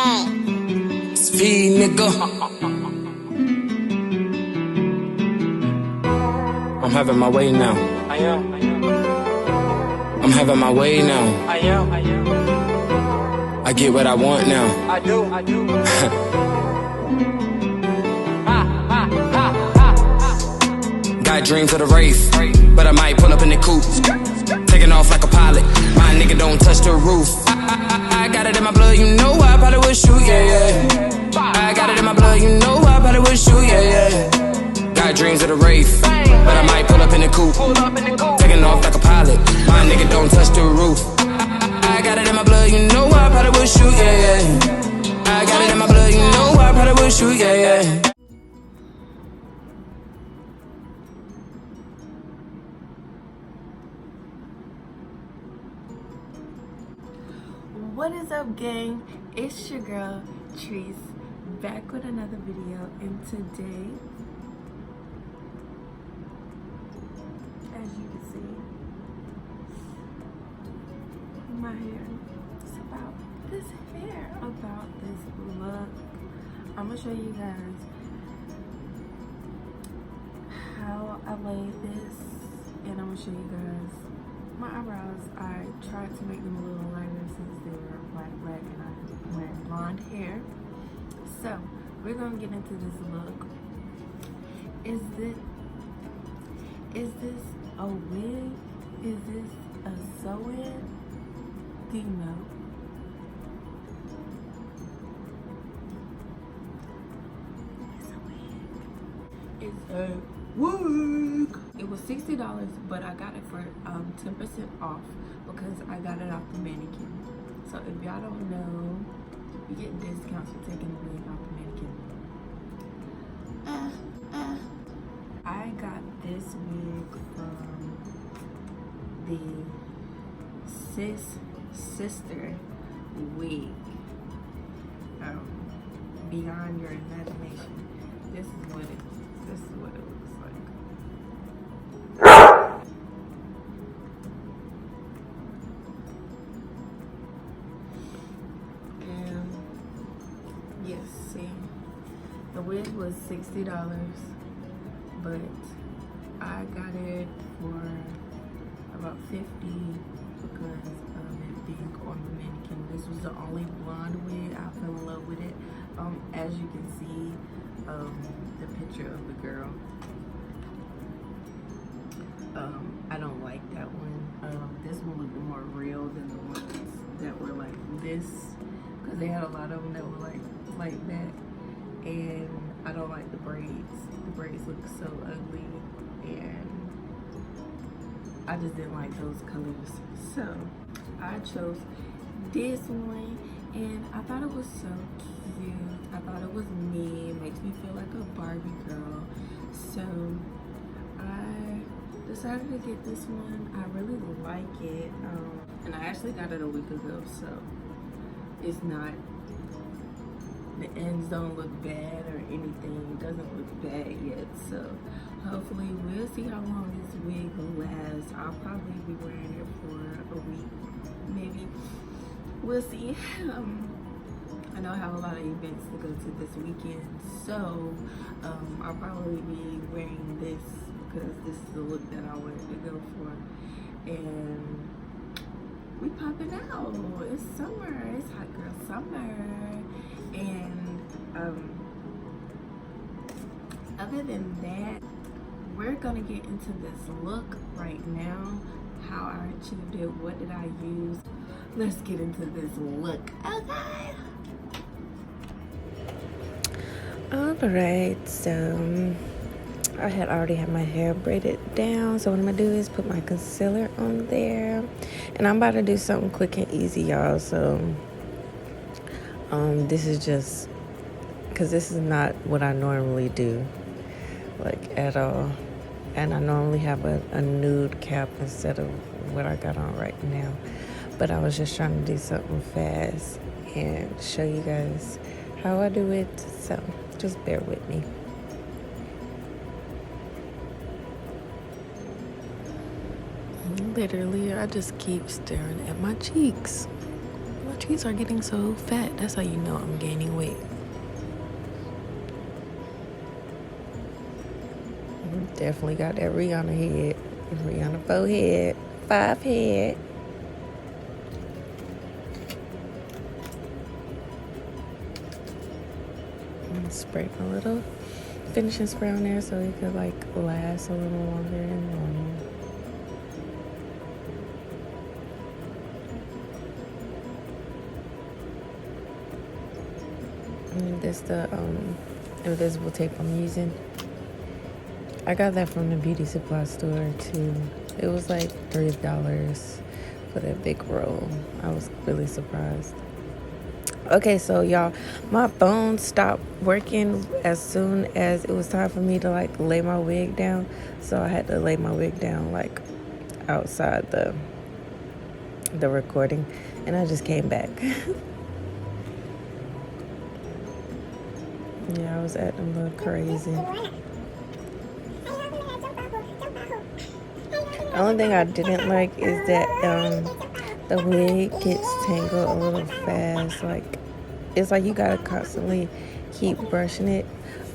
Speed, nigga. I'm having my way now. I am. I'm having my way now. I am. I get what I want now. I do. Got dreams of the race, but I might pull up in the coupe, taking off like a pilot. My nigga don't touch the roof. I got it in my blood, you know I probably would shoot, yeah. I got it in my blood, you know I probably would shoot, yeah. Got dreams of the race, but I might pull up in the coupe, taking off like a pilot. My nigga don't touch the roof. I got it in my blood, you know I probably would shoot, yeah. I got it in my blood, you know I probably would shoot, yeah. What is up, gang? It's your girl Treese, back with another video, and today, as you can see, my hair is about this hair, about this look. I'm gonna show you guys how I laid this, and I'm gonna show you guys my eyebrows. I tried to make them a little lighter since they were black, and I'm wearing blonde hair. So we're gonna get into this look. Is this a wig? Is this a sew-in? Do you know? It's a wig. It's a wig. It was $60, but I got it for 10% off because I got it off the mannequin. So if y'all don't know, you get discounts for taking the wig off the mannequin. I got this wig from the SIS Sister Wig. Beyond your imagination. This is what it looks like. And yes, see, the wig was $60, but I got it for about $50 because of it being on the mannequin. This was the only blonde wig. I fell in love with it. As you can see, the picture of the girl. I don't like that one. This one looked more real than the ones that were like this, because they had a lot of them that were like that, and I don't like the braids. The braids look so ugly, and I just didn't like those colors. So I chose this one, and I thought it was so cute. I thought it was me. It makes me feel like a Barbie girl. So I decided to get this one. I really like it, and I actually got it a week ago, so it's not, the ends don't look bad or anything. It doesn't look bad yet, so hopefully we'll see how long this wig will last. I'll probably be wearing it for a week, maybe. We'll see. I know I have a lot of events to go to this weekend, so I'll probably be wearing this because this is the look that I wanted to go for. And we popping out. It's summer. It's hot girl summer. And other than that, we're gonna get into this look right now. How I achieved it. What did I use? Let's get into this look. Okay. Alright, so I had already had my hair braided down, so what I'm gonna do is put my concealer on there, and I'm about to do something quick and easy, y'all. So this is just because this is not what I normally do, like, at all, and I normally have a nude cap instead of what I got on right now, but I was just trying to do something fast and show you guys how I do it, so just bear with me. Literally, I just keep staring at my cheeks. My cheeks are getting so fat. That's how you know I'm gaining weight. Definitely got that Rihanna head. Rihanna forehead. 5 head. And spray a little finishing spray on there so it could like last a little longer than normal. And this the invisible tape I'm using. I got that from the beauty supply store too. It was like $3 for that big roll. I was really surprised. Okay, so y'all, my phone stopped working as soon as it was time for me to like lay my wig down. So I had to lay my wig down like outside the recording, and I just came back. Yeah, I was acting a little crazy. The only thing I didn't like is that the wig gets tangled a little fast. Like, it's like you gotta constantly keep brushing it,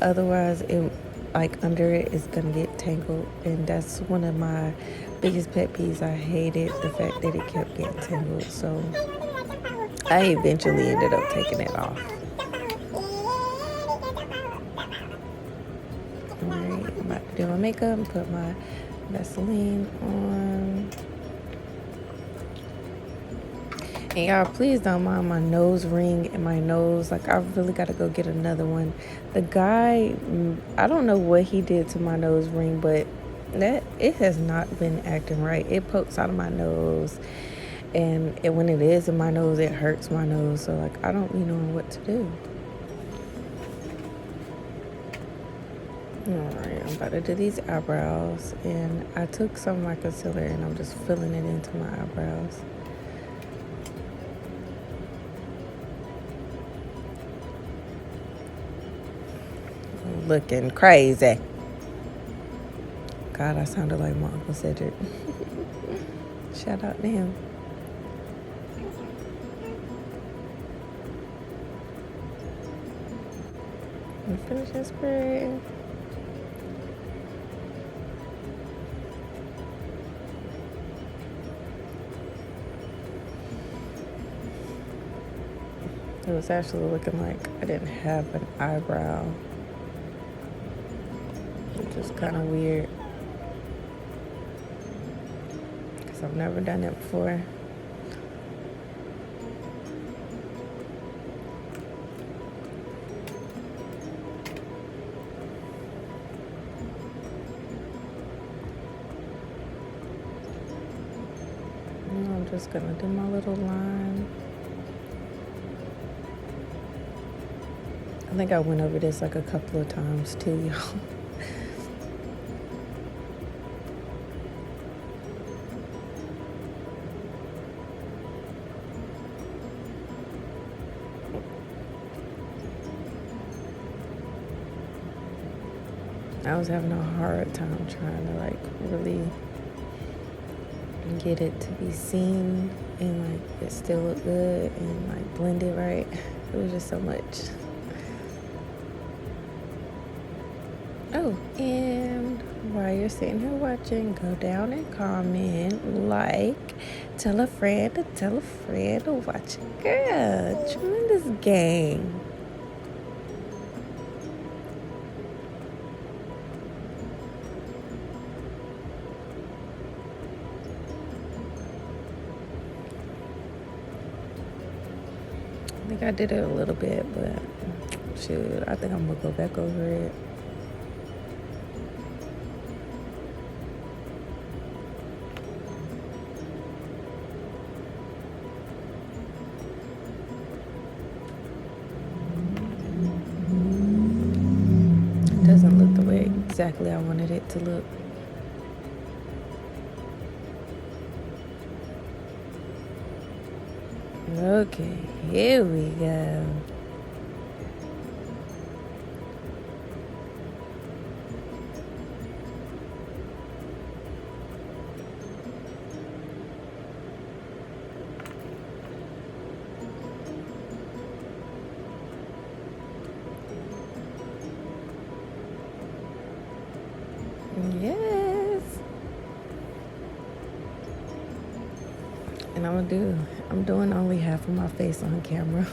otherwise it like under it is gonna get tangled, and that's one of my biggest pet peeves. I hated the fact that it kept getting tangled, so I eventually ended up taking it off. Alright, I'm about to do my makeup and put my Vaseline on. And y'all, please don't mind my nose ring and my nose. Like, I really got to go get another one. The guy, I don't know what he did to my nose ring, but it has not been acting right. It pokes out of my nose, and when it is in my nose, it hurts my nose. So, like, I don't know what to do. Alright, I'm about to do these eyebrows, and I took some of my concealer and I'm just filling it into my eyebrows. Looking crazy. God, I sounded like my Uncle Cedric. Shout out to him. I'm finishing spray. It was actually looking like I didn't have an eyebrow, which is kind of weird because I've never done it before. Now I'm just gonna do my little line. I think I went over this like a couple of times too, y'all. I was having a hard time trying to like really get it to be seen and like it still look good and like blend it right. It was just so much. Oh, and while you're sitting here watching, go down and comment, like, tell a friend to tell a friend to watch it. Girl, join this gang. I think I did it a little bit, but shoot, I think I'm gonna go back over it. Doesn't look the way exactly I wanted it to look. Okay, here we go. Yes. And I'm doing only half of my face on camera.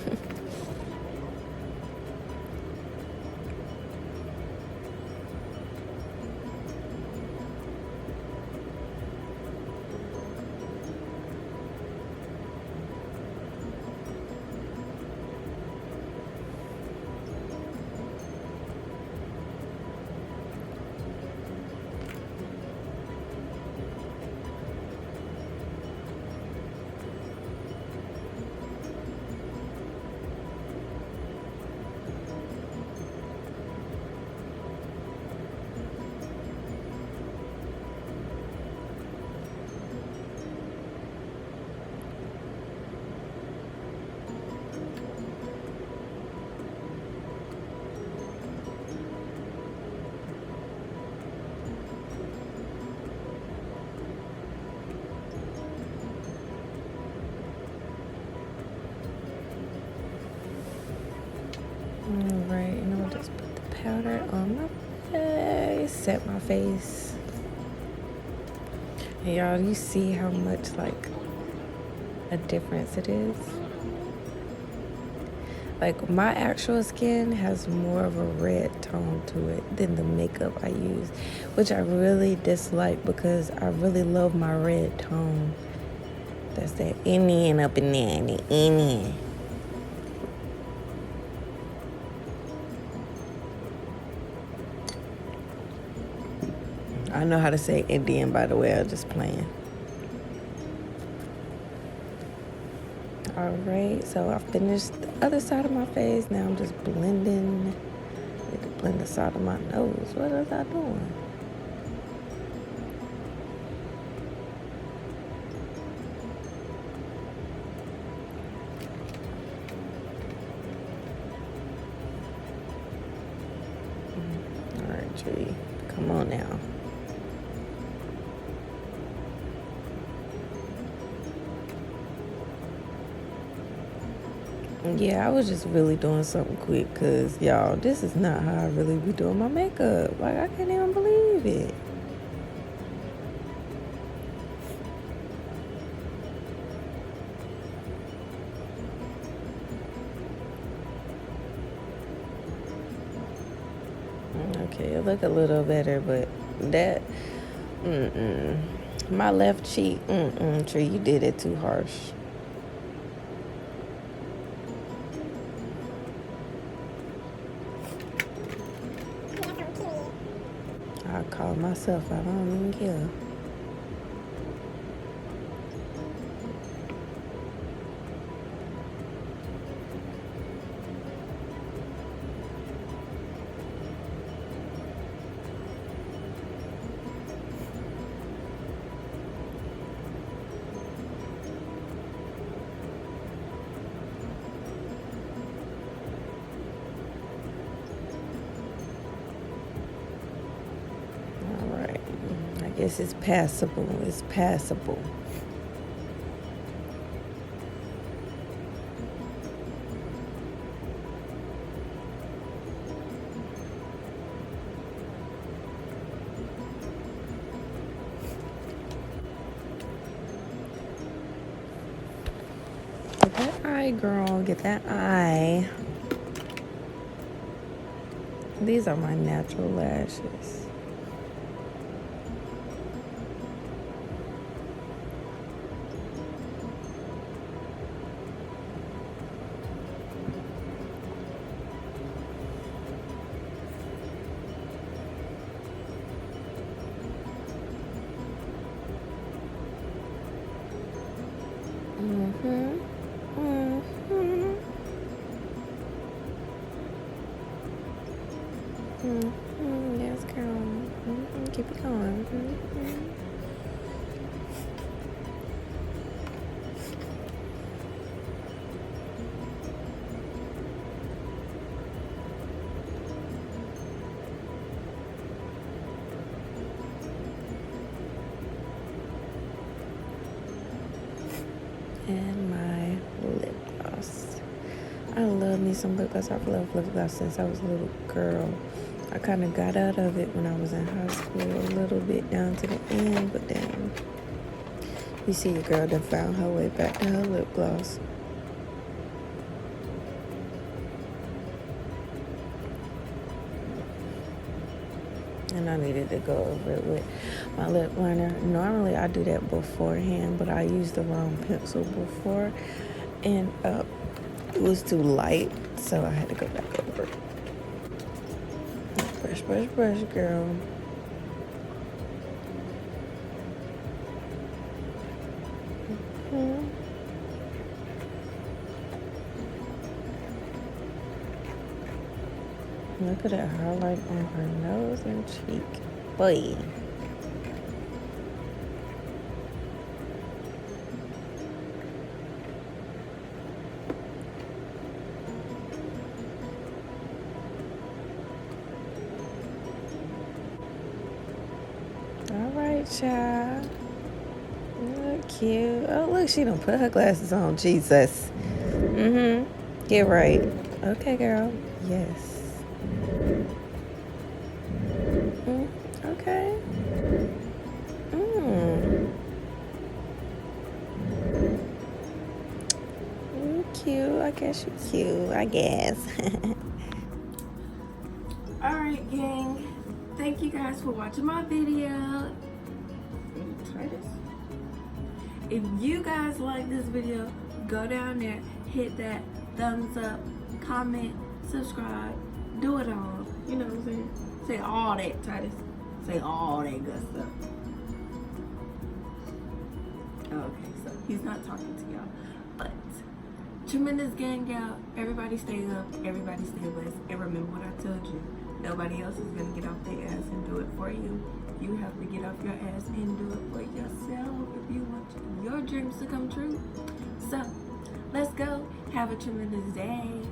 Alright, and I'll just put the powder on my face, set my face. And y'all, you see how much like a difference it is? Like my actual skin has more of a red tone to it than the makeup I use, which I really dislike because I really love my red tone. That's that Indian up in there, the Indian. I know how to say Indian, by the way. I'm just playing. Alright, so I finished the other side of my face. Now I'm just blending. I need to blend the side of my nose. What was I doing? Alright, Tree. Come on now. Yeah, I was just really doing something quick because, y'all, this is not how I really be doing my makeup. Like, I can't even believe it. Okay, it look a little better, but that, my left cheek, Tree, you did it too harsh. I call myself, I don't even care. Guess it's passable. It's passable. Get that eye, girl. Get that eye. These are my natural lashes. Yes, girl. Keep it going. And my lip gloss. I love me some lip gloss. I've loved lip gloss since I was a little girl. I I kind of got out of it when I was in high school a little bit down to the end, but then you see your girl done found her way back to her lip gloss. And I needed to go over it with my lip liner. Normally I do that beforehand, but I used the wrong pencil before, and it was too light, so I had to go back over it. Brush, brush, brush, girl. Look at that highlight on her nose and cheek. Boy. All right, child. Look cute. Oh, look, she done put her glasses on. Jesus. Get right. Okay, girl. Yes. Okay. You cute. I guess you cute. I guess. Alright, gang. Thank you guys for watching my video. Try this. If you guys like this video, go down there, hit that thumbs up, comment, subscribe, do it all. You know what I'm saying? Say all that, Titus. Say all that good stuff. Okay, so he's not talking to y'all. But tremendous gang out. Everybody stay up. Everybody stay blessed. And remember what I told you. Nobody else is gonna get off their ass and do it for you. You have to get off your ass and do it for yourself if you want your dreams to come true. So let's go. Have a tremendous day.